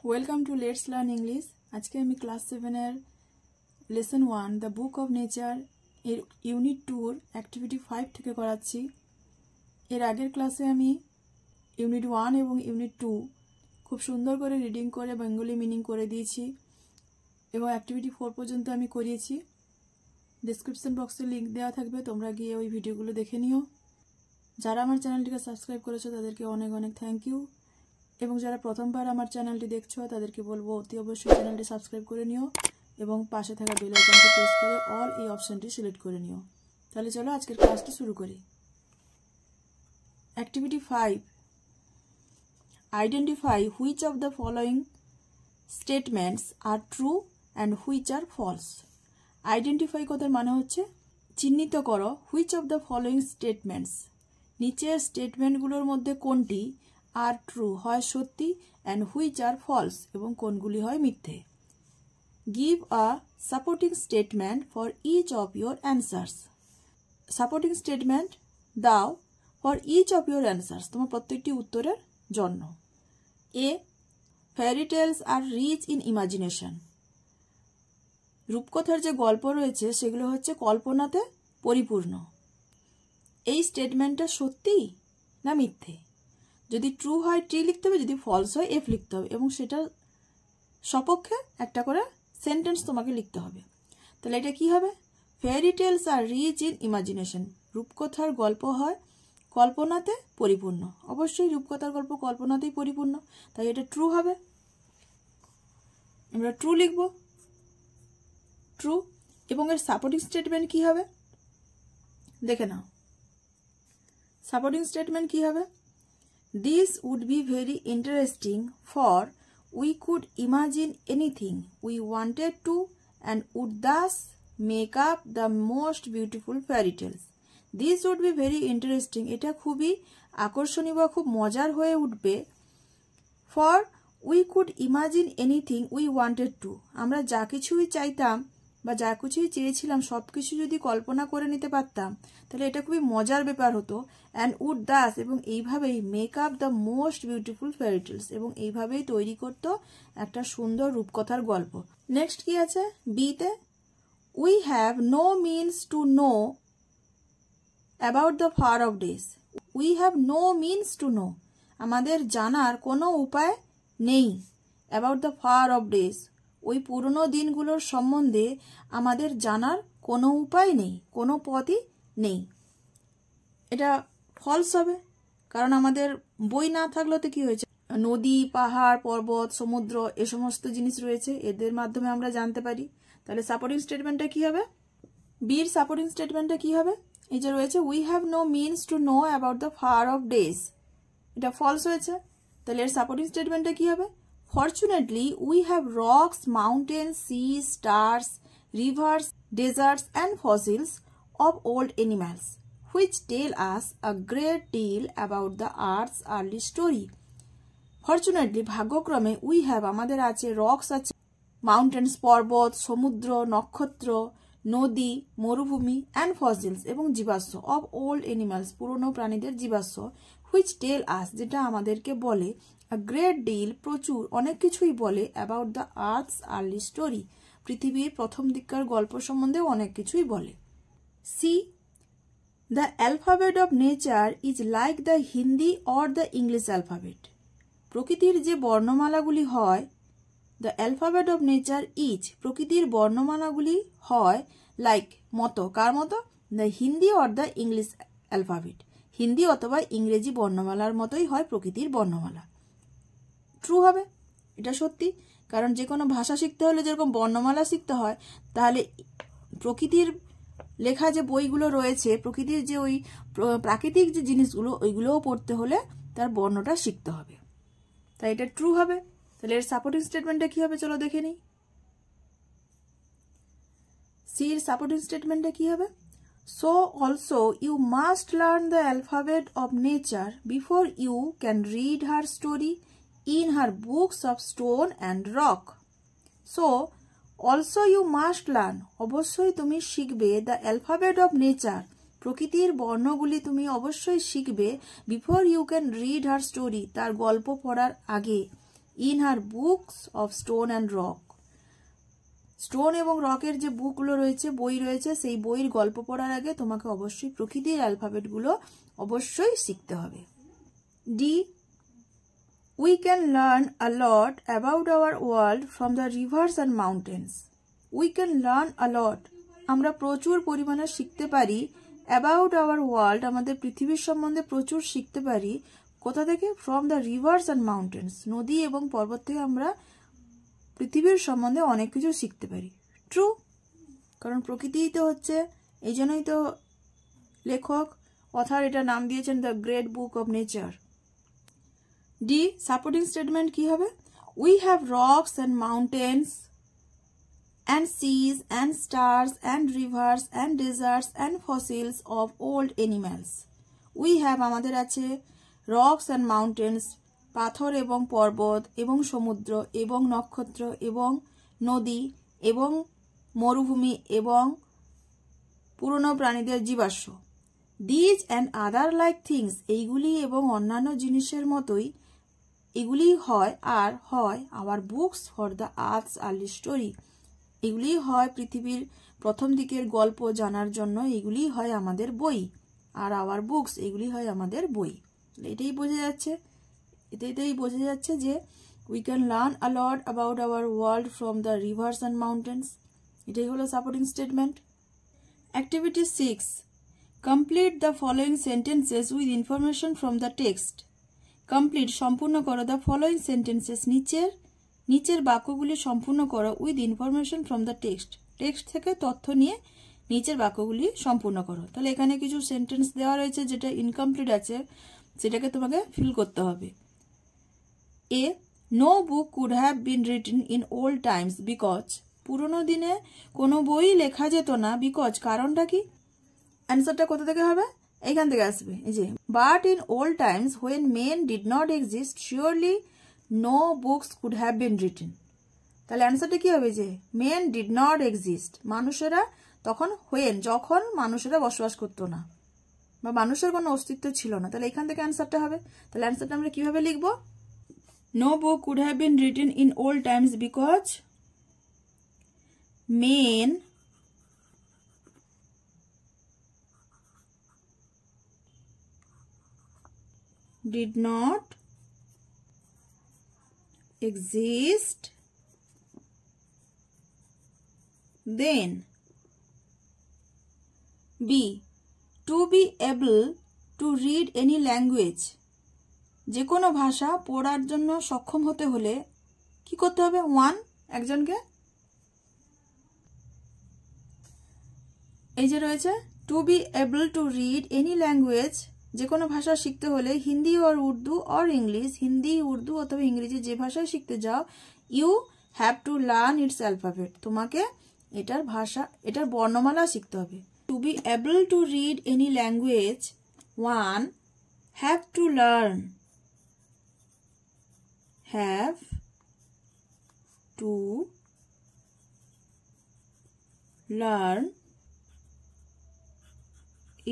Welcome to let's learn English. আজকে আমি class 7 এর lesson 1 the book of nature এর ইউনিট 2 অ্যাক্টিভিটি 5 থেকে করাচ্ছি। এর আগের ক্লাসে আমি ইউনিট 1 এবং ইউনিট 2 খুব সুন্দর করে রিডিং করে বেঙ্গলি মিনিং করে দিয়েছি এবং অ্যাক্টিভিটি 4 পর্যন্ত আমি করিয়েছি। ডেসক্রিপশন বক্সে লিংক দেওয়া থাকবে, তোমরা গিয়ে ওই ভিডিওগুলো দেখে নিও। যারা আমার চ্যানেলটিকে সাবস্ক্রাইব করেছো তাদেরকে অনেক অনেক থ্যাংক ইউ, এবং যারা প্রথমবার আমার চ্যানেলটি দেখছো তাদেরকে বলবো অতি অবশ্যই চ্যানেলটি সাবস্ক্রাইব করে নিও এবং পাশে থাকা বেল আইকনটি প্রেস করে অল এই অপশনটি সিলেক্ট করে নিও। তাহলে চলো আজকের ক্লাসটি শুরু করি। Activity 5, identify which of the following statements are true and which are false. Identify কথার মানে হচ্ছে চিহ্নিত করো which of the following statements, নিচের স্টেটমেন্টগুলোর মধ্যে কোনটি আর ট্রু হয় সত্যি, অ্যান্ড হুইচ আর ফলস এবং কোনগুলি হয় মিথ্যে। Give a supporting statement for each of your answers. Supporting statement দাও for each of your answers, তোমার প্রত্যেকটি উত্তরের জন্য। A, fairy tales are rich in imagination. রূপকথার যে গল্প রয়েছে সেগুলো হচ্ছে কল্পনাতে পরিপূর্ণ। এই স্টেটমেন্টটা সত্যি না মিথ্যে? যদি ট্রু হয় টি লিখতে হবে, যদি ফলস হয় এফ লিখতে হবে, এবং সেটার সপক্ষে একটা করে সেন্টেন্স তোমাকে লিখতে হবে। তাহলে এটা কি হবে? Fairy tales are rich in imagination. রূপকথার গল্প হয় কল্পনাতে পরিপূর্ণ। অবশ্যই রূপকথার গল্প কল্পনাতেই পরিপূর্ণ, তাই এটা ট্রু হবে। আমরা ট্রু লিখব, ট্রু। এবং এর সাপোর্টিং স্টেটমেন্ট কি হবে দেখে নাও। সাপোর্টিং স্টেটমেন্ট কি হবে? This would be very interesting, for we could imagine anything we wanted to and would thus make up the most beautiful fairy tales. This would be very interesting. এটা খুবই আকর্ষণীয় বা খুব মজার হয়ে উঠবে। For we could imagine anything we wanted to. আমরা যা কিছুই চাইতাম বা যা কিছুই চেয়েছিলাম সব কিছু যদি কল্পনা করে নিতে পারতাম তাহলে এটা খুবই মজার ব্যাপার হতো। অ্যান্ড উড দাস, এবং এইভাবেই make up the most beautiful fairy tales, এবং এইভাবেই তৈরি করতো একটা সুন্দর রূপকথার গল্প। নেক্সট কি আছে বিতে? We have no means to know about the far off days. We have no means to know, আমাদের জানার কোনো উপায় নেই। About the far off days, ওই পুরনো দিনগুলোর সম্বন্ধে আমাদের জানার কোনো উপায় নেই, কোনো পথই নেই। এটা ফলস হবে, কারণ আমাদের বই না থাকলে তো কি হয়েছে, নদী, পাহাড়, পর্বত, সমুদ্র এ সমস্ত জিনিস রয়েছে, এদের মাধ্যমে আমরা জানতে পারি। তাহলে সাপোর্টিং স্টেটমেন্টটা কি হবে? বির সাপোর্টিং স্টেটমেন্টটা কি হবে? এই যে রয়েছে we have no means to know about the far off days, এটা ফলস হয়েছে। তাহলে এর সাপোর্টিং স্টেটমেন্টটা কি হবে? Fortunately, we have rocks, mountains, seas, stars, rivers, deserts, and fossils of old animals, which tell us a great deal about the Earth's early story. Fortunately, ভাগ্যক্রমে we have, আমাদের আছে, rocks আছে, mountains, পর্বত, সমুদ্র, নক্ষত্র, নদী, মরুভূমি, and fossils, এবং জীবাশ্ম, of old animals, পুরনো প্রাণীদের জীবাশ্ম, which tell us, যেটা আমাদেরকে বলে, a great deal, প্রচুর, অনেক কিছুই বলে, about the earth's early story, পৃথিবীর প্রথম দিককার গল্প সম্বন্ধে অনেক কিছুই বলে। C, the alphabet of nature is like the Hindi or the English alphabet. প্রকৃতির যে বর্ণমালাগুলি হয়, the alphabet of nature is, প্রকৃতির বর্ণমালাগুলি হয় লাইক, মতো, কার মতো? the Hindi or the English alphabet, Hindi অথবা ইংরেজি বর্ণমালার মতোই হয় প্রকৃতির বর্ণমালা। ট্রু হবে, এটা সত্যি, কারণ যে কোনো ভাষা শিখতে হলে যেরকম বর্ণমালা শিখতে হয়, তাহলে প্রকৃতির লেখা যে বইগুলো রয়েছে, প্রকৃতির যে ওই প্রাকৃতিক যে জিনিসগুলো ওইগুলোও পড়তে হলে তার বর্ণটা শিখতে হবে, তাই এটা ট্রু হবে। তাহলে এর সাপোর্টিং স্টেটমেন্টটা কি হবে চলো দেখে নিই। সি এর সাপোর্টিং স্টেটমেন্টটা কি হবে? So also you must learn the alphabet of nature before you can read her story in her books of stone and rock. So also you must learn, অবশ্যই তুমি শিখবে, the alphabet of nature, প্রকৃতির বর্ণগুলি তুমি অবশ্যই শিখবে, before you can read her story, তার গল্প পড়ার আগে, in her books of stone and rock. Stone এবং রকের যে বুকগুলো রয়েছে, বই রয়েছে, সেই বইয়ের গল্প পড়ার আগে তোমাকে অবশ্যই প্রকৃতির অ্যালফাবেটগুলো অবশ্যই শিখতে হবে। D, we can learn a lot about our world from the rivers and mountains. We can learn a lot. আমরা প্রচুর পরিমাণে শিখতে পারি about our world, আমাদের পৃথিবীর সম্বন্ধে প্রচুর শিখতে পারি। কোথা থেকে? from the rivers and mountains. নদী এবং পর্বত থেকে আমরা পৃথিবীর সম্বন্ধে অনেক কিছু শিখতে পারি। ট্রু, কারণ প্রকৃতিই তো হচ্ছে, এই জন্যই তো লেখক অথার এটা নাম দিয়েছেন the great book of nature. D, supporting statement কি হবে? We have rocks and mountains and seas and stars and rivers and deserts and fossils of old animals. We have, আমাদের আছে rocks and mountains, পাথর এবং পর্বত এবং সমুদ্র এবং নক্ষত্র এবং নদী এবং মরুভূমি এবং পুরনো প্রাণীদের জীবাশ্ম। These and other like things, এইগুলি এবং অন্যান্য জিনিসের মতোই এগুলি হয় আর হয় our books for the earth's early story. এগুলি হয় পৃথিবীর প্রথম দিকের গল্প জানার জন্য, এগুলি হয় আমাদের বই। আর আওয়ার বুকস, এগুলি হয় আমাদের বই। এটাই বোঝা যাচ্ছে যে we can learn a lot about our world from the rivers and mountains. এটাই হলো supporting statement. Activity 6, complete the following sentences with information from the text. Complete, সম্পূর্ণ করো, দ্য ফলোয়িং সেন্টেন্সেস, নিচের বাক্যগুলি সম্পূর্ণ করো with information from the text. Text থেকে তথ্য নিয়ে নিচের বাক্যগুলি সম্পূর্ণ করো। তাহলে এখানে কিছু সেন্টেন্স দেওয়া রয়েছে যেটা ইনকমপ্লিট আছে, সেটাকে তোমাকে ফিল করতে হবে। A, no book could have been written in old times because, পুরোনো দিনে কোনো বই লেখা যেত না, বিকজ, কারণটা কি? অ্যান্সারটা কোথা থেকে হবে? এইখান থেকে আসবে, এই যে but in old Times when main did not exist surely no books could have been written. তাহলে অ্যান্সারটা কি হবে? যে men did not exist, মানুষেরা তখন যখন মানুষেরা বসবাস করতো না বা মানুষের কোনো অস্তিত্ব ছিল না। তাহলে এখান থেকে অ্যান্সারটা হবে। তাহলে অ্যান্সারটা আমরা কিভাবে লিখবো? no book could have been written in old times because men did not exist then. B, to be able to read any language, যে কোনো ভাষা পড়ার জন্য সক্ষম হতে হলে কি করতে হবে? 1, একজনকে, এই যে রয়েছে to be able to read any language, যে কোনো ভাষা শিখতে হলে হিন্দি আর উর্দু আর ইংলিশ, হিন্দি, উর্দু অথবা ইংরেজি যে ভাষায় শিখতে যাও, you have to learn its alphabet, তোমাকে এটার বর্ণমালা শিখতে হবে। To be able to read any language, 1, have to learn, have to learn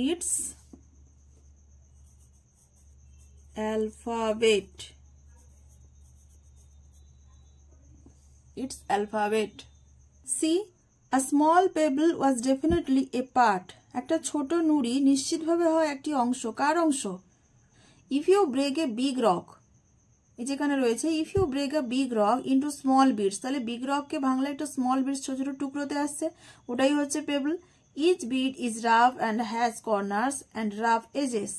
its alphabet. C, a small pebble was definitely a part. একটা ছোট নুড়ি নিশ্চিতভাবে হয় একটি অংশ। কার অংশ? if you break a big rock, এই যেখানে রয়েছে if you break a big rock into small bits, তাহলে big rock কে ভাঙলে একটা small bits ছোট ছোট টুকরোতে আসছে, ওটাই হচ্ছে pebble. each bit is rough and has corners and rough edges.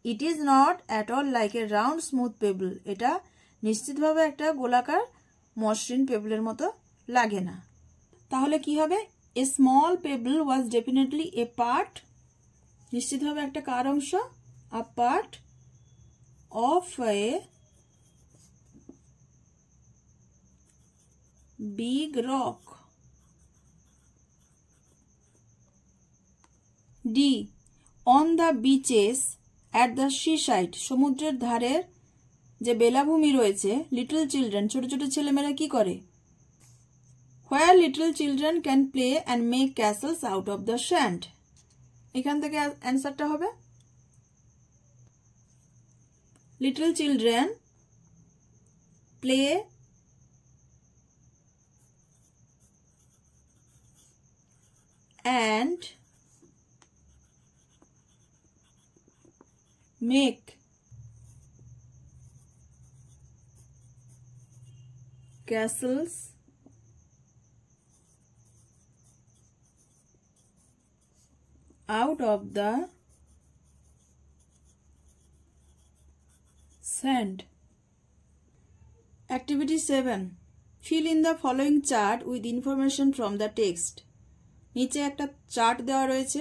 It is not at all like a round smooth pebble. এটা নিশ্চিতভাবে একটা গোলাকার মসৃণ পেবলের মতো লাগে না। তাহলে কি হবে? A small pebble was definitely a part, নিশ্চিতভাবে একটা কার অংশ? A part of a big rock. D, on the beaches at the seaside, সমুদ্রের ধারের যে বেলাভূমি রয়েছে, লিটল চিলড্রেন, ছোট ছোট ছেলেমেয়েরা কি করে? where little children can play and make castles out of the sand. এখান থেকে অ্যান্সারটা হবে little children play and make castles out of the sand. Activity 7. Fill in the following chart with information from the text. নিচে একটা chart দেওয়া রয়েছে,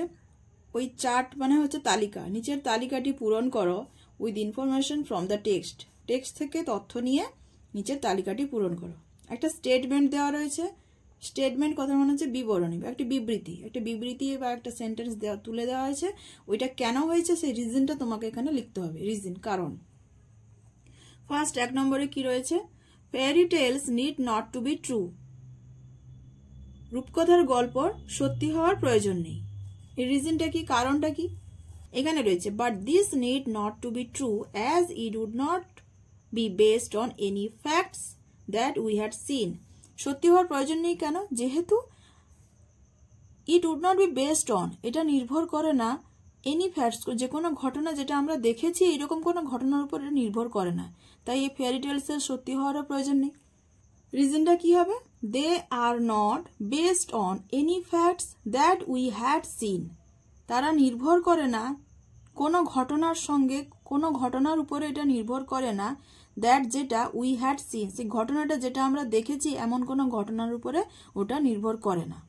ওই chart মানে হচ্ছে তালিকা, নিচের তালিকাটি পূরণ করো with information from the text. Text থেকে তথ্য নিয়ে নিচের তালিকাটি পূরণ করো। একটা স্টেটমেন্ট দেওয়া রয়েছে, স্টেটমেন্ট কথা মনে হচ্ছে বিবরণী বা একটা বিবৃতি বা একটা সেন্টেন্স তুলে দেওয়া হয়েছে, ওইটা কেন হয়েছে সেই রিজনটা তোমাকে এখানে লিখতে হবে, রিজন কারণ। ফার্স্ট 1 নম্বরে কি রয়েছে, fairy tales need not to be true. রূপকথার গল্প সত্যি হওয়ার প্রয়োজন নেই। এই রিজনটা কি, কারণটা কি, এখানে রয়েছে but this need not to be true as it would not be based on any facts that we had seen. সত্যি হওয়ার প্রয়োজন নেই কেন, যেহেতু it would not be based on, এটা নির্ভর করে না এনি ফ্যাক্টস, যে কোনো ঘটনা যেটা আমরা দেখেছি এরকম কোনো ঘটনার উপর এটা নির্ভর করে না, তাই এই ফেয়ারি টেলসের সত্যি হওয়ারও প্রয়োজন নেই। রিজনটা কি হবে, they are not based on any facts that we had seen. তারা নির্ভর করে না কোনো ঘটনার সঙ্গে, কোনো ঘটনার উপরে এটা নির্ভর করে না, দ্যাট যেটা উই হ্যাড সিন, সেই ঘটনাটা যেটা আমরা দেখেছি এমন কোনো ঘটনার উপরে ওটা নির্ভর করে না।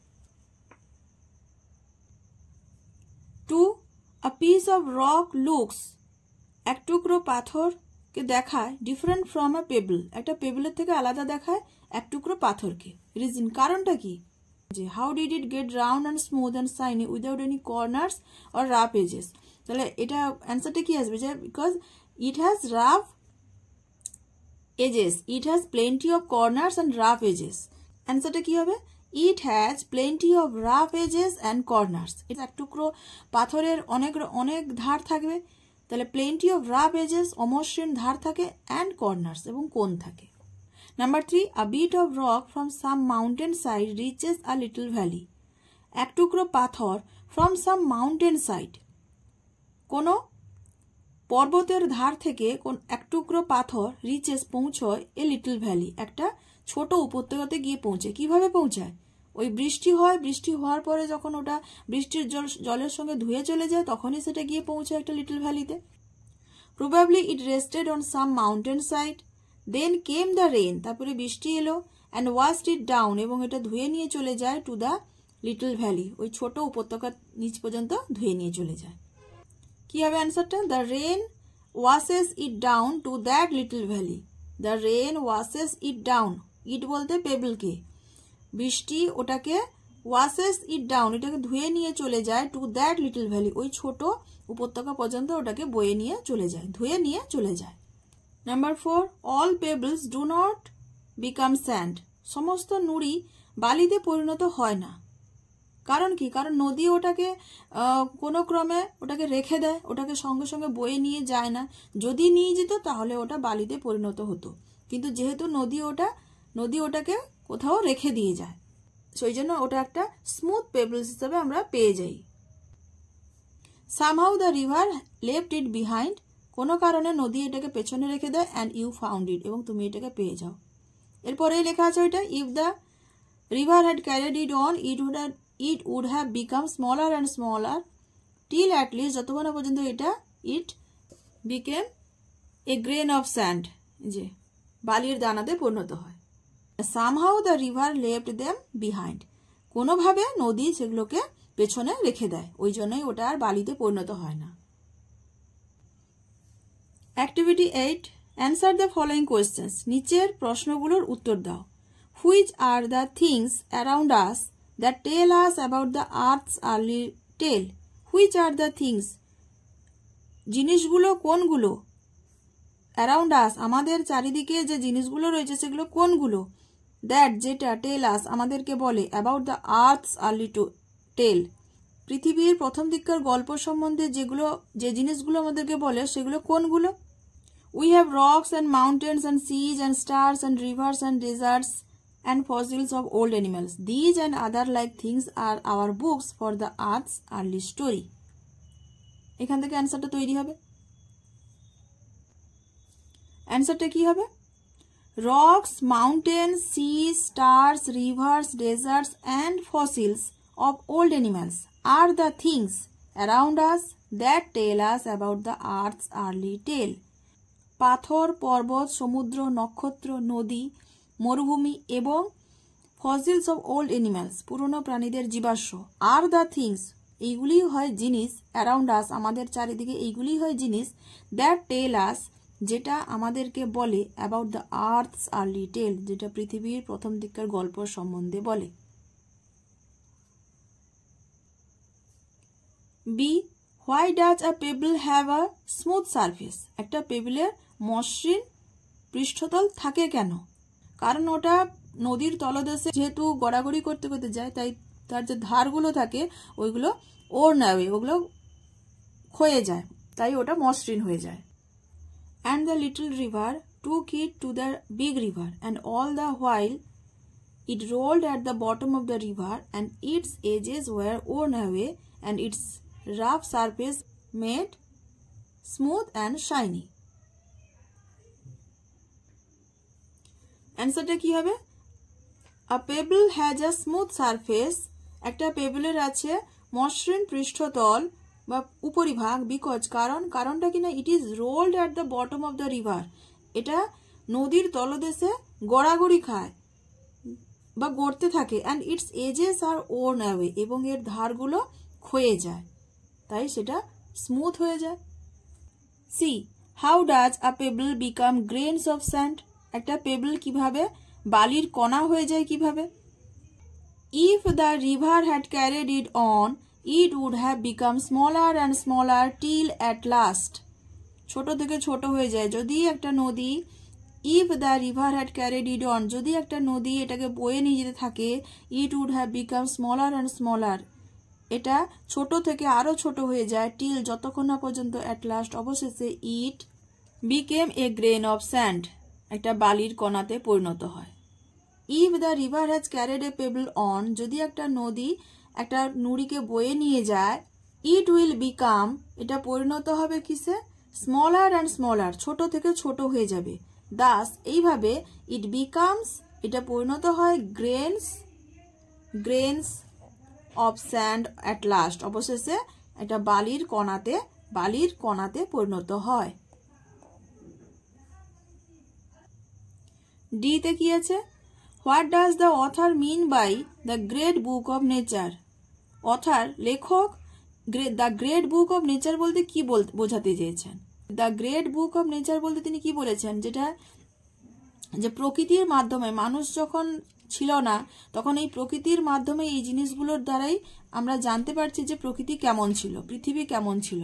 2. A piece of rock looks, এক টুকরো পাথরকে দেখায় ডিফারেন্ট ফ্রম আ পেবল, একটা পেবলের থেকে আলাদা দেখায় এক টুকরো পাথরকে। রিজন কারণটা কি, যে how did it get round and smooth and shiny without any corners or rough edges. তাহলে এটা অ্যান্সারটা কি আসবে, যে because it has rough edges, it has plenty of corners and rough edges. অ্যান্সারটা কি হবে, it has plenty of rough edges and corners. এটা এক টুকরো পাথরের অনেক ধার থাকবে, তাহলে প্লেন্টি অফ রাফ এজেস অমসৃণ ধার থাকে, অ্যান্ড কর্নার্স এবং কোণ থাকে। Number 3, a bit of rock from some mountain side reaches a little valley. এক টুকরো পাথর ফ্রম সাম মাউন্টেন সাইড, কোনো পর্বতের ধার থেকে এক টুকরো পাথর রিচেস পৌঁছয় এ লিটল ভ্যালি, একটা ছোট উপত্যকাতে গিয়ে পৌঁছে। কিভাবে পৌঁছায়, ওই বৃষ্টি হয়, বৃষ্টি হওয়ার পরে যখন ওটা বৃষ্টির জলের সঙ্গে ধুয়ে চলে যায় তখনই সেটা গিয়ে পৌঁছায় একটা লিটল ভ্যালিতে। Probably it rested on some mountain side, then came the rain, তারপরে বৃষ্টি এলো, অ্যান্ড ওয়াশড ইট ডাউন, এবং এটা ধুয়ে নিয়ে চলে যায় টু দ্য লিটল ভ্যালি, ওই ছোট উপত্যকার নিচ পর্যন্ত ধুয়ে নিয়ে চলে যায়। কি হবে অ্যান্সারটা, the rain washes it down to that little valley. The rain washes it down, it বলতে পেবলকে, বৃষ্টি ওটাকে ওয়াশেস ইট ডাউন, এটাকে ধুয়ে নিয়ে চলে যায় টু দ্যাট লিটল ভ্যালি, ওই ছোট উপত্যকা পর্যন্ত ওটাকে বয়ে নিয়ে চলে যায়, ধুয়ে নিয়ে চলে যায়। Number 4, all pebbles do not become sand. সমস্ত নুড়ি বালিতে পরিণত হয় না। কারণ কি, কারণ নদী ওটাকে কোনো ক্রমে ওটাকে রেখে দেয়, ওটাকে সঙ্গে সঙ্গে বয়ে নিয়ে যায় না। যদি নিয়ে যেত তাহলে ওটা বালিতে পরিণত হতো, কিন্তু যেহেতু নদী ওটাকে কোথাও রেখে দিয়ে যায়, সেই জন্য ওটা একটা স্মুথ পেবলস হিসেবে আমরা পেয়ে যাই। Somehow the river left it behind, কোনো কারণে নদী এটাকে পেছনে রেখে দেয়, অ্যান্ড ইউ ফাউন্ড ইট, এবং তুমি এটাকে পেয়ে যাও। এরপরেই লেখা আছে ওইটা, if the river had carried it on it would have become smaller and smaller till at least যতক্ষণ পর্যন্ত এটা it became a grain of sand, যে বালির দানাতে পরিণত হয়। somehow the river left them behind, কোনোভাবে নদী সেগুলোকে পেছনে রেখে দেয়, ওই জন্যই ওটা আর বালিতে পরিণত হয় না। Activity 8, answer the following questions. নিচের প্রশ্নগুলোর উত্তর দাও। Which are the things around us that tell us about the earth's early tale? Which are the things, জিনিসগুলো কোনগুলো, around us, আমাদের চারিদিকে যে জিনিসগুলো রয়েছে সেগুলো কোনগুলো, that যেটা tell us আমাদেরকে বলে, about the earth's early tale, পৃথিবীর প্রথম দিককার গল্প সম্বন্ধে যে জিনিসগুলো আমাদেরকে বলে সেগুলো কোনগুলো। We have rocks and mountains and seas and stars and rivers and deserts and fossils of old animals. These and other like things are our books for the earth's early story. এখান থেকে অ্যান্সারটা তৈরি হবে। অ্যান্সারটা কি হবে? Rocks, mountains, seas, stars, rivers, deserts and fossils of old animals are the things around us that tell us about the earth's early tale. পাথর, পর্বত, সমুদ্র, নক্ষত্র, নদী, মরুভূমি এবং ফসিলস অফ ওল্ড অ্যানিমালস, পুরনো প্রাণীদের জীবাশ্ম, আর দ্য থিংস, এইগুলি হয় জিনিস, অ্যারাউন্ড আস, আমাদের চারিদিকে, এইগুলি হয় জিনিস, দ্যাট টেল আস, যেটা আমাদেরকে বলে, about the earth's early tale, যেটা পৃথিবীর প্রথম দিককার গল্প সম্বন্ধে বলে। B, why does a pebble have a smooth surface? একটা পেবলের মসৃণ পৃষ্ঠতল থাকে কেন? কারণ ওটা নদীর তলদেশে যেহেতু গড়াগড়ি করতে করতে যায়, তাই তার যে ধারগুলো থাকে ওইগুলো ওর নেবে, ওগুলো ক্ষয়ে যায়, তাই ওটা মসৃণ হয়ে যায়। And the little river took it to the big river, and all the while it rolled at the bottom of the river, and its edges were worn away, and its rough surface made smooth and shiny. অ্যান্সারটা কি হবে? A pebble has a smooth surface. একটা পেবলের আছে মসৃণ পৃষ্ঠতল বা উপরিভাগ, because কারণটা কিনা it is rolled at the bottom of the river, এটা নদীর তলদেশে গড়াগড়ি খায় বা গড়তে থাকে, and its edges are worn away, এবং এর ধারগুলো ক্ষয়ে যায়, তাই সেটা স্মুথ হয়ে যায়। C, how does a pebble become grains of sand? একটা পেবল কিভাবে বালির কণা হয়ে যায় কিভাবে? If the river had carried it on, it would have become smaller and smaller till at last, ছোট থেকে ছোট হয়ে যায়। যদি একটা নদী, if the river had carried it on, যদি একটা নদী এটাকে বয়ে নিয়ে যেতে থাকে, it would have become smaller and smaller, এটা ছোট থেকে আরো ছোট হয়ে যায়, till, যতক্ষণ না পর্যন্ত at last, অবশেষে it became a grain of sand, একটা বালির কণাতে পরিণত হয়। if the river has carried a pebble on, যদি একটা নদী একটা নুড়িকে বয়ে নিয়ে যায়, ইট উইল বিকাম, এটা পরিণত হবে কিসে? স্মলার অ্যান্ড স্মলার, ছোট থেকে ছোট হয়ে যাবে। দাস, এইভাবে ইট বিকামস, এটা পরিণত হয় grains of sand at last, অবশেষে এটা বালির কণাতে পরিণত হয়। ডি তে কি আছে? What does the author mean by the great book of nature? Author, লেখক, the great book of nature বলতে কি বোঝাতে চেয়েছেন? The great book of nature বলতে তিনি কি বলেছেন? যেটা যে প্রকৃতির মাধ্যমে, মানুষ যখন ছিল না তখন এই প্রকৃতির মাধ্যমে, এই জিনিসগুলোর দ্বারাই আমরা জানতে পারছি যে প্রকৃতি কেমন ছিল, পৃথিবী কেমন ছিল।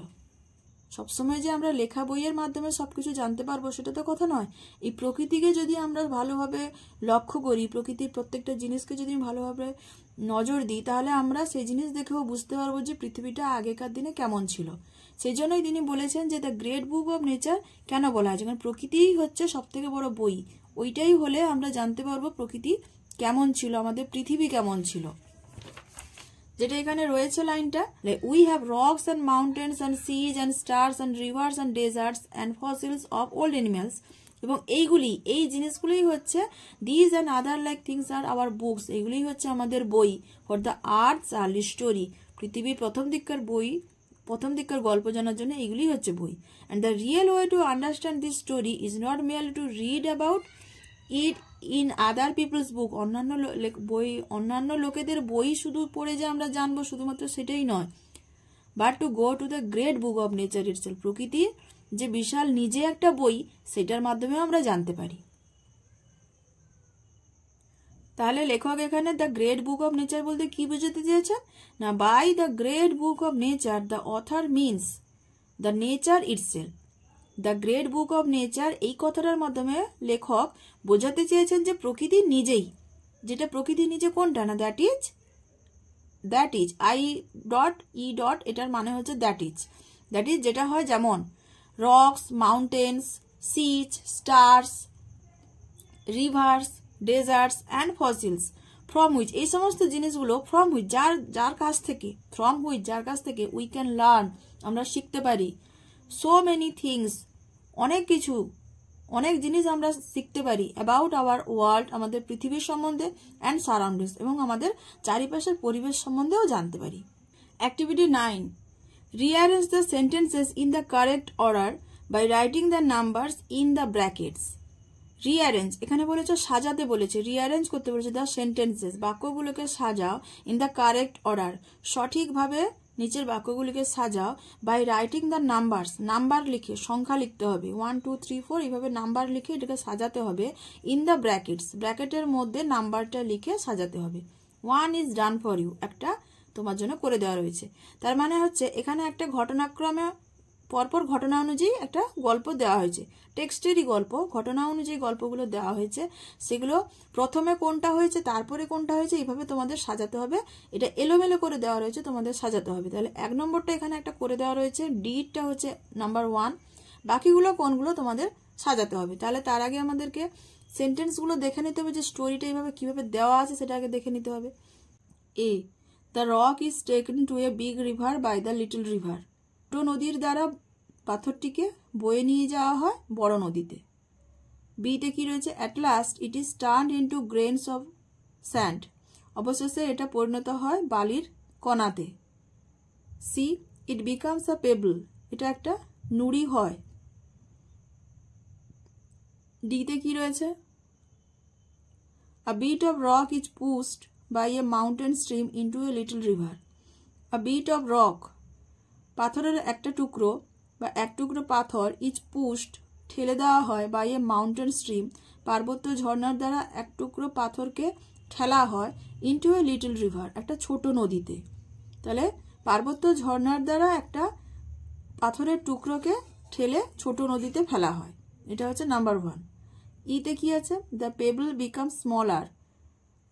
সবসময় যে আমরা লেখা বইয়ের মাধ্যমে সবকিছু জানতে পারবো সেটা তো কথা নয়। এই প্রকৃতিকে যদি আমরা ভালোভাবে লক্ষ্য করি, প্রকৃতির প্রত্যেকটা জিনিসকে যদি ভালোভাবে নজর দিই, তাহলে আমরা সেই জিনিস দেখেও বুঝতে পারবো যে পৃথিবীটা আগেকার দিনে কেমন ছিল। সেই জন্যই তিনি বলেছেন যে the great book of nature কেন বলা হয়? যেখানে প্রকৃতিই হচ্ছে সব থেকে বড় বই, ওইটাই হলে আমরা জানতে পারবো প্রকৃতি কেমন ছিল, আমাদের পৃথিবী কেমন ছিল। যেটা এখানে রয়েছে লাইনটা, we have rocks and mountains and seas and stars and rivers and deserts and fossils of old animals, এবং এই জিনিসগুলোই হচ্ছে these and other like things are our books, এগুলোই হচ্ছে আমাদের বই, for the earth's early story, পৃথিবীর প্রথম দিককার গল্প জানার জন্য এগুলি হচ্ছে বই। And the real way to understand this story is not merely to read about it in other people's বুক, অন্যান্য লোকেদের বই শুধু পড়ে যে আমরা জানবো শুধুমাত্র সেটাই নয়, but to go to the great book of nature itself, প্রকৃতির যে বিশাল নিজে একটা বই, সেটার মাধ্যমে আমরা জানতে পারি। তাহলে লেখক এখানে the great book of nature বলতে কি বোঝাতে চেয়েছেন? না, by the great book of nature the author means the nature itself. The great book of nature, এই কথাটার মাধ্যমে লেখক বোঝাতে চেয়েছেন যে প্রকৃতি নিজেই, যেটা প্রকৃতি নিজে কোনটা? না, দ্যাট ইজ I.E. এটার মানে হচ্ছে দ্যাট ইজ, যেটা হয় যেমন rocks, mountains, seas, stars, rivers, deserts and fossils. From which, এই সমস্ত জিনিসগুলো ফ্রম হুইচ যার কাছ থেকে উই ক্যান লার্ন, আমরা শিখতে পারি। সো মেনি থিংস, অনেক জিনিস আমরা শিখতে পারি। অ্যাবাউট আওয়ার ওয়ার্ল্ড, আমাদের পৃথিবীর সম্বন্ধে, অ্যান্ড সারাউন্ডিংস, এবং আমাদের চারিপাশের পরিবেশ সম্বন্ধেও জানতে পারি। Activity 9, rearrange the sentences in the correct order by writing the numbers in the brackets. Rearrange, এখানে বলেছে সাজাতে বলেছে, রিঅ্যারেঞ্জ করতে বলেছে দ্য সেন্টেন্সেস, বাক্যগুলোকে সাজাও, ইন দ্য কারেক্ট অর্ডার, সঠিকভাবে নিচের বাক্যগুলিকে সাজাও, by writing the numbers, number লিখে, সংখ্যা লিখতে হবে, 1 2 3 4 এইভাবে নাম্বার লিখে এটাকে সাজাতে হবে। ইন দ্য ব্র্যাকেটস, ব্র্যাকেটের মধ্যে নাম্বারটা লিখে সাজাতে হবে। 1 ইজ ডান ফর ইউ, একটা তোমার জন্য করে দেওয়া রয়েছে। তার মানে হচ্ছে এখানে একটা ঘটনাক্রমে পরপর ঘটনা অনুযায়ী একটা গল্প দেওয়া হয়েছে, টেক্সটেরই গল্প, ঘটনা অনুযায়ী গল্পগুলো দেওয়া হয়েছে, সেগুলো প্রথমে কোনটা হয়েছে তারপরে কোনটা হয়েছে এইভাবে তোমাদের সাজাতে হবে। এটা এলোমেলো করে দেওয়া রয়েছে, তোমাদের সাজাতে হবে। তাহলে 1 নম্বরটা এখানে একটা করে দেওয়া রয়েছে, ডিটা হচ্ছে নাম্বার 1, বাকিগুলো কোনগুলো তোমাদের সাজাতে হবে। তাহলে তার আগে আমাদেরকে সেন্টেন্সগুলো দেখে নিতে হবে যে স্টোরিটা এইভাবে কিভাবে দেওয়া আছে সেটা আগে দেখে নিতে হবে। A, the rock is taken to a big river by the little river, ছোট নদীর দ্বারা পাথরটিকে বয়ে নিয়ে যাওয়া হয় বড় নদীতে। বিতে কি রয়েছে, at last it is turned into grains of sand, অবশেষে এটা পরিণত হয় বালির কণাতে। C, it becomes a pebble, এটা একটা নুড়ি হয়। ডিতে কি রয়েছে, a bit of rock is pushed by a mountain stream into a little river. A bit of rock, পাথরের একটা টুকরো বা এক টুকরো পাথর, ইজ পুশড, ঠেলে দেওয়া হয়, বাই এ মাউন্টেন স্ট্রিম, পার্বত্য ঝর্ণার দ্বারা এক টুকরো পাথরকে ঠেলা হয়, ইনটু এ লিটল রিভার, একটা ছোট নদীতে। তাহলে পার্বত্য ঝর্ণার দ্বারা একটা পাথরের টুকরোকে ঠেলে ছোট নদীতে ফেলা হয়, এটা হচ্ছে নাম্বার 1। ইতে কি আছে, দ্য পেবল বিকাম স্মলার,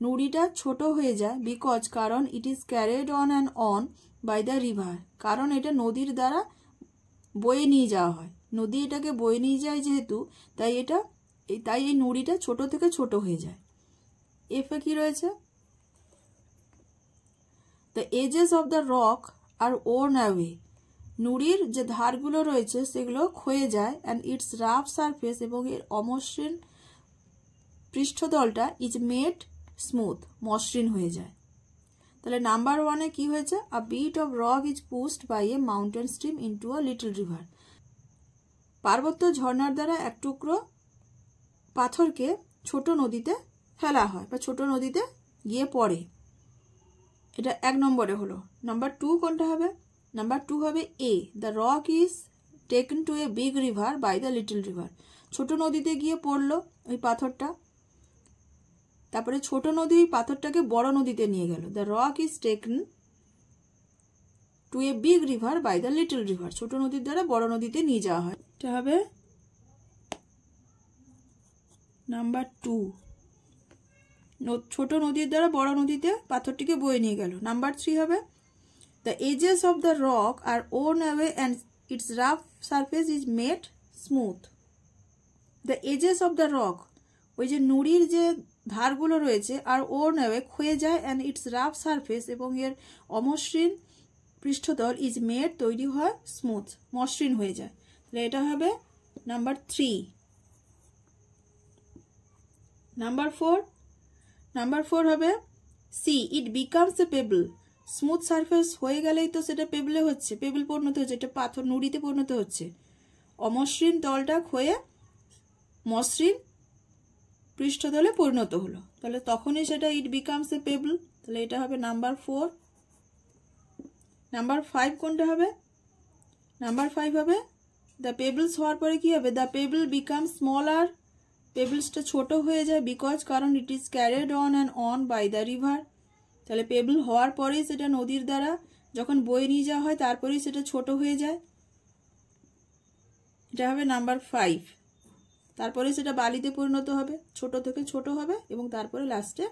নুড়িটা ছোট হয়ে যায়, বিকজ, কারণ, it is carried on and on by the river, কারণ এটা নদীর দ্বারা বয়ে নিয়ে যাওয়া হয়, নদী এটাকে বয়ে নিয়ে যায় যেহেতু, তাই এই নুড়িটা ছোট থেকে ছোট হয়ে যায়। এফে কি রয়েছে, the edges of the rock are worn away, নুড়ির যে ধারগুলো রয়েছে সেগুলো ক্ষয়ে যায়, অ্যান্ড ইটস রাফ সারফেস, এবং এর অমসৃণ পৃষ্ঠতলটা ইজ মেড স্মুথ, মসৃণ হয়ে যায়। তাহলে নাম্বার 1-এ কি হয়েছে, a bit of rock is pushed by a mountain stream into a little river, পার্বত্য ঝর্ণার দ্বারা এক টুকরো পাথরকে ছোট নদীতে ফেলা হয় বা ছোট নদীতে গিয়ে পড়ে, এটা 1 নম্বরে হলো। নাম্বার 2 কোনটা হবে, নাম্বার 2 হবে A, the rock is taken to a big river by the little river, ছোট নদীতে গিয়ে পড়লো ওই পাথরটা, তারপরে ছোট নদী পাথরটাকে বড় নদীতে নিয়ে গেল, the rock is taken to a big river by the little river, ছোট নদীর দ্বারা বড় নদীতে নিয়ে যাওয়া হয়, এটা হবে নাম্বার 2। ছোট নদীর দ্বারা বড় নদীতে পাথরটিকে বয়ে নিয়ে গেল। নাম্বার 3 হবে, the edges of the rock are worn away and its rough surface is made smooth. The edges of the rock, ওই যে নুড়ির যে ধারগুলো রয়েছে, আর ওর্ন অ্যাওয়ে, ক্ষয়ে যায়, অ্যান্ড ইটস রাফ সারফেস, এবং এর অমসৃণ পৃষ্ঠতল, ইজ মেড, তৈরি হয়, স্মুথ, মসৃণ হয়ে যায়। তাহলে এটা হবে নাম্বার 3। নাম্বার 4 হবে C, it becomes a pebble, smooth surface হয়ে গেলেই তো সেটা পেবলে হচ্ছে, পেবল পরিণত হচ্ছে, এটা পাথর নুড়িতে পরিণত হচ্ছে, অমসৃণ তলটা ক্ষয়ে মসৃণ পৃষ্ঠতলে পরিণত হলো, তাহলে তখনই সেটা ইট বিকামস এ পেবল, তাহলে এটা হবে নাম্বার 4। নাম্বার 5 কোনটা হবে, নাম্বার 5 হবে দ্য পেবলস হওয়ার পরে কি হবে, দ্য পেবল বিকাম স্মলার, পেবলসটা ছোট হয়ে যায়, বিকজ, কারণ, it is carried on and on by the river, তাহলে পেবল হওয়ার পরেই সেটা নদীর দ্বারা যখন বয়ে নিয়ে যাওয়া হয় তারপরেই সেটা ছোট হয়ে যায়, এটা হবে নাম্বার 5। তারপরে সেটা বালিতে পরিণত হবে, ছোট থেকে ছোট হবে, এবং তারপরে লাস্টে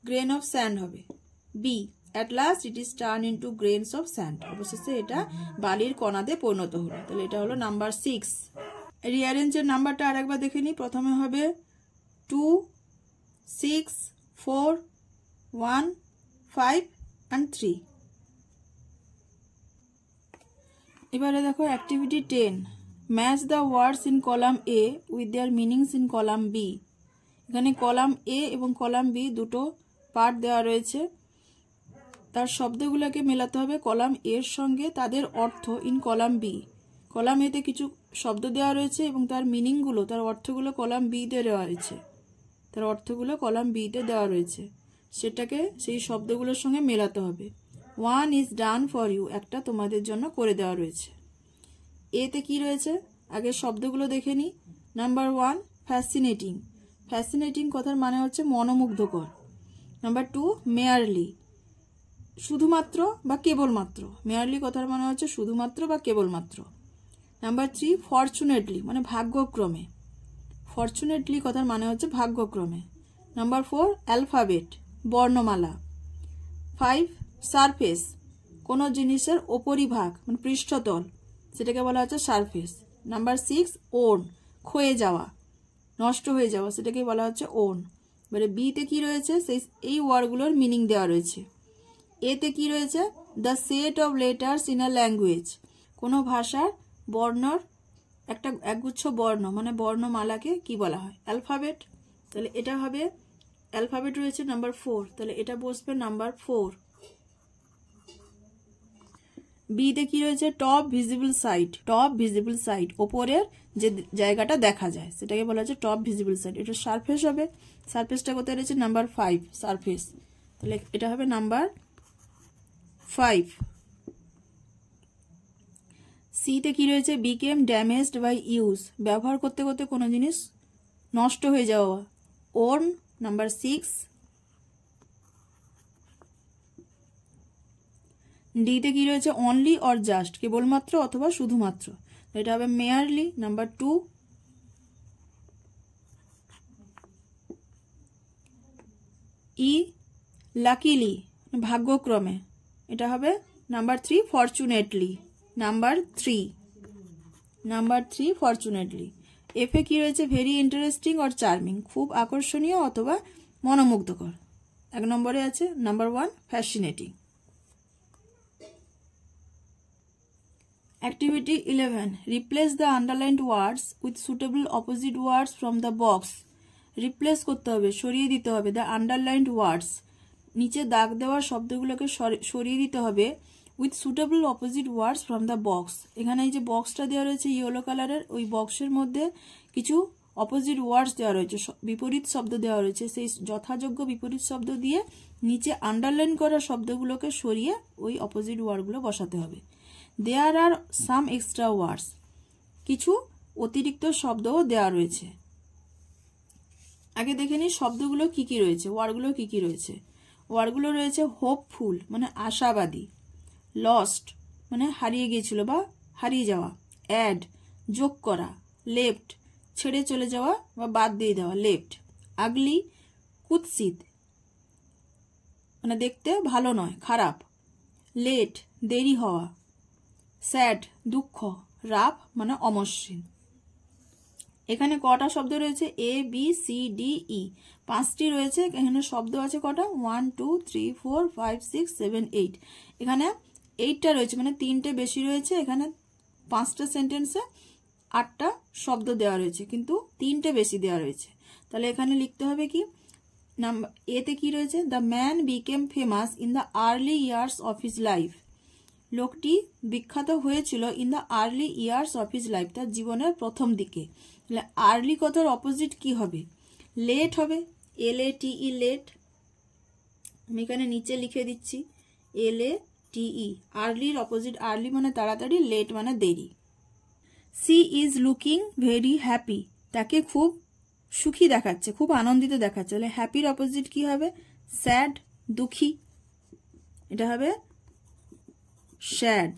গ্রেন অফ স্যান্ড হবে। B, At last it is turned into grains of sand. অবশেষে এটা বালির কণাতে পরিণত হলো। তাহলে এটা হলো নাম্বার 6। রিঅ্যারেঞ্জের নাম্বারটা আরেকবার দেখে নিই। প্রথমে হবে 2, 6, 4, 1, 5 and 3। এবারে দেখো activity 10, match the words in column A with their meanings in column B. এখানে কলাম এ এবং কলাম বি দুটো পার্ট দেওয়া রয়েছে, তার শব্দগুলোকে মেলাতে হবে কলাম এর সঙ্গে তাদের অর্থ ইন কলাম বি। কলাম এতে কিছু শব্দ দেওয়া রয়েছে এবং তার মিনিংগুলো, তার অর্থগুলো কলাম বিতে দেওয়া রয়েছে, তার অর্থগুলো কলাম বিতে দেওয়া রয়েছে, সেটাকে সেই শব্দগুলোর সঙ্গে মেলাতে হবে। 1 is done for you, একটা তোমাদের জন্য করে দেওয়া রয়েছে। এতে কি রয়েছে আগে শব্দগুলো দেখে নিই। নাম্বার 1 ফ্যাসিনেটিং, ফ্যাসিনেটিং কথার মানে হচ্ছে মনোমুগ্ধকর। নাম্বার 2 মেয়ারলি, শুধুমাত্র বা কেবলমাত্র, মেয়ারলি কথার মানে হচ্ছে শুধুমাত্র বা কেবলমাত্র। নাম্বার 3 ফরচুনেটলি মানে ভাগ্যক্রমে, ফরচুনেটলি কথার মানে হচ্ছে ভাগ্যক্রমে। নাম্বার 4 অ্যালফাবেট বর্ণমালা। 5 সারফেস, কোনো জিনিসের উপরিভাগ মানে পৃষ্ঠতল, সেটাকে বলা হচ্ছে সারফেস। নাম্বার 6 ওন, ক্ষয়ে যাওয়া, নষ্ট হয়ে যাওয়া, সেটাকে বলা হচ্ছে ওন। এবারে বিতে কি রয়েছে সেই এই ওয়ার্ডগুলোর মিনিং দেওয়া রয়েছে। এতে কি রয়েছে the set of letters in a language, কোনো ভাষার বর্ণর একটা একগুচ্ছ বর্ণ মানে বর্ণমালাকে কি বলা হয় অ্যালফাবেট। তাহলে এটা হবে অ্যালফাবেট রয়েছে নাম্বার 4, তাহলে এটা বসবে নাম্বার 4। বিতে কি রয়েছে top visible site, top visible site ওপরের যে জায়গাটা দেখা যায় সেটাকে বলা হচ্ছে টপ ভিজিবল সাইট। এটা সারফেস হবে, সারফেসটা কোথায় রয়েছে নাম্বার 5 সারফেস, তাহলে এটা হবে নাম্বার 5। সিতে কি রয়েছে বিকেম ড্যামেজড বাই ইউজ, ব্যবহার করতে করতে কোনো জিনিস নষ্ট হয়ে যাওয়া, ওন নাম্বার 6। ডিতে কি রয়েছে অনলি অর জাস্ট, কেবলমাত্র অথবা শুধুমাত্র, এটা হবে মেয়ারলি নাম্বার 2। ই লাকিলি ভাগ্যক্রমে, এটা হবে number 3 fortunately number 3, number 3 fortunately. এফে কি রয়েছে ভেরি ইন্টারেস্টিং অর চার্মিং, খুব আকর্ষণীয় অথবা মনোমুগ্ধকর, 1 নম্বরে আছে number 1 fascinating. Activity 11, replace the underlined words with suitable opposite words from the box. Replace করতে হবে, সরিয়ে দিতে হবে the underlined words, নিচে দাগ দেওয়া শব্দগুলোকে সরিয়ে দিতে হবে with suitable opposite words from the box. এখানে এই যে বক্সটা দেওয়া রয়েছে ইয়েলো কালারের, ওই বক্সের মধ্যে কিছু অপোজিট ওয়ার্ডস দেওয়া রয়েছে, বিপরীত শব্দ দেওয়া রয়েছে, সেই যথাযোগ্য বিপরীত শব্দ দিয়ে নিচে আন্ডারলাইন করা শব্দগুলোকে সরিয়ে ওই অপোজিট ওয়ার্ডগুলো বসাতে হবে। দেয়ার আর সাম এক্সট্রা ওয়ার্ডস, কিছু অতিরিক্ত শব্দও দেওয়া রয়েছে। আগে দেখে নিই শব্দগুলো কি কি রয়েছে, ওয়ার্ডগুলো কি কি রয়েছে। ওয়ার্ডগুলো রয়েছে হোপফুল মানে আশাবাদী, লস্ট মানে হারিয়ে গিয়েছিল বা হারিয়ে যাওয়া, অ্যাড যোগ করা, লেফট ছেড়ে চলে যাওয়া বা বাদ দিয়ে দেওয়া লেফট, আগলি কুৎসিত মানে দেখতে ভালো নয় খারাপ, লেট দেরি হওয়া, স্যাড দুঃখ, রাফ মানে অমসৃণ। এখানে কটা শব্দ রয়েছে A B C D E, 5টি রয়েছে। এখানে শব্দ আছে কটা 1 2 3 4 5 6 7 8, এখানে 8টা রয়েছে মানে 3টে বেশি রয়েছে। এখানে 5টা সেন্টেন্সে 8টা শব্দ দেওয়া রয়েছে কিন্তু 3টে বেশি দেওয়া রয়েছে। তাহলে এখানে লিখতে হবে কি নাম্বার এতে কি রয়েছে the man became famous in the early years of his life, লোকটি বিখ্যাত হয়েছিল in the early years of his life, তার জীবনের প্রথম দিকে। তাহলে আর্লি কথার অপোজিট কি হবে লেট হবে, LATE লেট, আমি এখানে নিচে লিখে দিচ্ছি LATE, আর্লির অপোজিট আর্লি মানে তাড়াতাড়ি, লেট মানে দেরি। She is looking very happy, তাকে খুব সুখী দেখাচ্ছে, খুব আনন্দিত দেখাচ্ছে। তাহলে হ্যাপির অপোজিট কি হবে স্যাড দুঃখী, এটা হবে sad.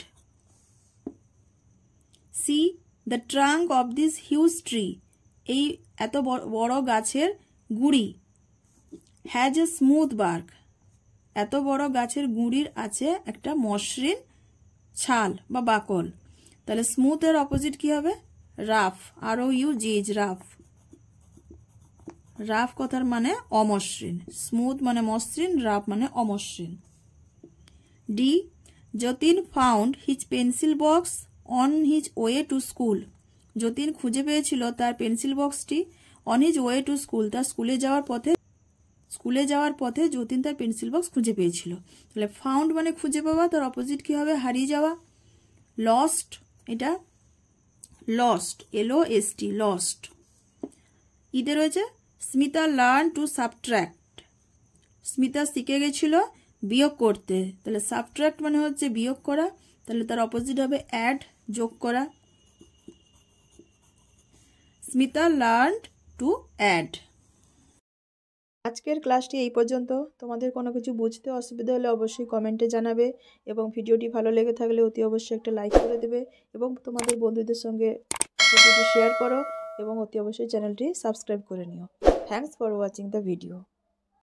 C the trunk of this huge tree, এই এত বড় গাছের গুড়ি, হ্যাজ এ স্মুথ বার্ক, এত বড় গাছের গুঁড়ির আছে একটা মসৃণ ছাল বা বাকল। তাহলে স্মুথ এর অপোজিট কি হবে? রাফ। ROUGH, rough. রাফ কথার মানে অমসৃণ। স্মুথ মানে মসৃণ, রাফ মানে অমসৃণ। D, Jatin found his pencil box on his way to school. Jatin খুঁজে পেয়েছিল তার পেন্সিল বক্সটি on his way to school, তার স্কুলে যাওয়ার পথে যতীন তার পেন্সিল বক্স খুঁজে পেয়েছিল। তাহলে ফাউন্ড মানে খুঁজে পাওয়া, তার অপোজিট কি হবে? হারিয়ে যাওয়া। লস্ট, এটা লস্ট, LOST, লস্ট। ইতে রয়েছে Smita learn two subtract. Smita শিখে গেছিল বিয়োগ করতে। তাহলে সাবট্র্যাক্ট মানে হচ্ছে বিয়োগ করা, তাহলে তার অপোজিট হবে অ্যাড, যোগ করা। Smita learn to add. আজকের ক্লাসটি এই পর্যন্ত। তোমাদের কোনো কিছু বুঝতে অসুবিধা হলে অবশ্যই কমেন্টে জানাবে, এবং ভিডিওটি ভালো লেগে থাকলে অতি অবশ্যই একটা লাইক করে দেবে, এবং তোমাদের বন্ধুদের সঙ্গে ভিডিওটি শেয়ার করো, এবং অতি অবশ্যই চ্যানেলটি সাবস্ক্রাইব করে নিও। Thanks for watching the video.